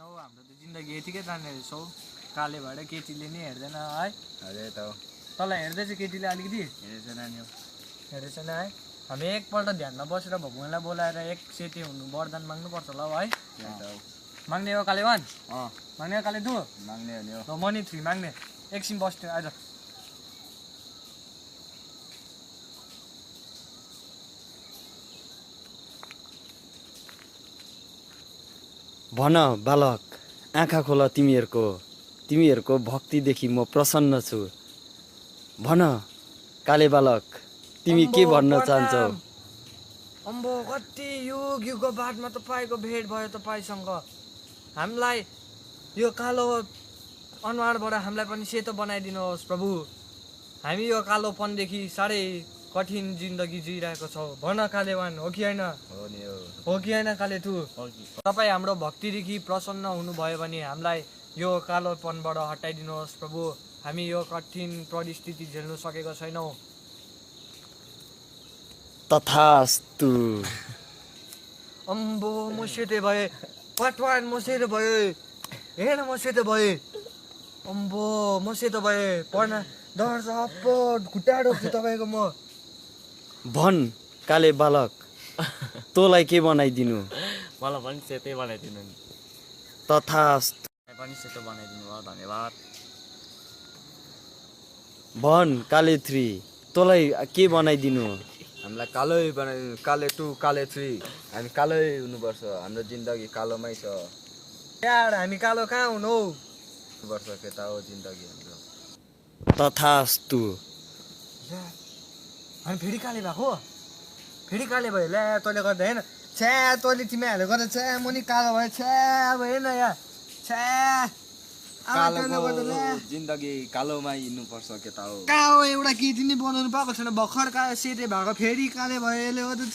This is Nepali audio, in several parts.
हौ हाम्रो त जिन्दगी यतिकै जाने रहेछौ काले भएर केटीले नि हेर्दैन है अरे त हो तँलाई हेर्दैछ केटीले अलिकति हेरेछ नानी हो हेरेछ नि है हामी एकपल्ट ध्यानमा बसेर भगवान्लाई बोलाएर एक सेती हुनु वरदान माग्नुपर्छ होला है माग्ने हो काले वान माग्ने हो काले 2 माग्ने हो नि हो ल मनी 3 माग्ने एकछिन बस्ने आज भन बालक आँखा खोल तिमीहरूको भक्तिदेखि म प्रसन्न छु भन काले बालक तिमी के भन्न चाहन्छौ अम्बो कति युगको बादमा तपाईँको भेट भयो तपाईँसँग हामीलाई यो कालो अनुहारबाट हामीलाई पनि सेतो बनाइदिनुहोस् प्रभु हामी यो कालोपनदेखि साह्रै कठिन जिन्दगी जिइरहेको छौँ भन कालेवान हो कि होइन हो कि होइन काले तु तपाईँ हाम्रो भक्तिदेखि प्रसन्न हुनुभयो भने हामीलाई यो कालोपनबाट हटाइदिनुहोस् प्रभु हामी यो कठिन परिस्थिति झेल्नु सकेको छैनौँ तथास्तु अम्बो म सेते भए पटवान म सेतो भयो हेर म सेतो भए अम्बो म सेतो भए पढ्न डर छ अप्पो खुट्टा रोक्छु तपाईँको म भन काले बालक तँलाई के बनाइदिनु मलाई पनि सेतै बनाइदिनु नि तथास्तु पनि सेतो बनाइदिनु भयो धन्यवाद भन काले 3 तँलाई के बनाइदिनु हामीलाई कालै बनाइदिनु काले 2 काले 3 हामी कालै हुनुपर्छ हाम्रो जिन्दगी कालोमै छ यार हामी कालो कहाँ हुनु हौ वर्ष केटा हो जिन्दगी हाम्रो तथास्तु हामी फेरि काले भएको फेरि काले भयो ल्या तैँले गर्दा हेर्न छ्या तैँले तिमीहरूले गर्दा छ्या म नि कालो भयो छ्या अब हेर्न यहाँ छ्या कालोको जिन्दगी कालोमा हिँड्नुपर्छ केटा हो कहाँ हो एउटा केटी नि बनाउनु पाएको छैन भर्खर काले सेते भएको फेरि काले भयो यसले गर्दा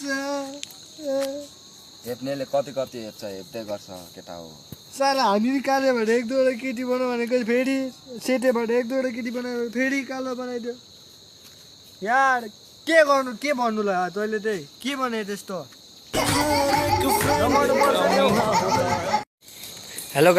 हेप्नेले कति कति हेप्छ हेप्दै गर्छ केटा हो साला हामी काले भएर 1-2 केटी बनाऊ भनेको फेरि सेते भएर 1-2 केटी बनायो फेरि कालो बनाइदियो यार के गर्नु के भन्नु ल तैँले चाहिँ के भने त्यस्तो हेलो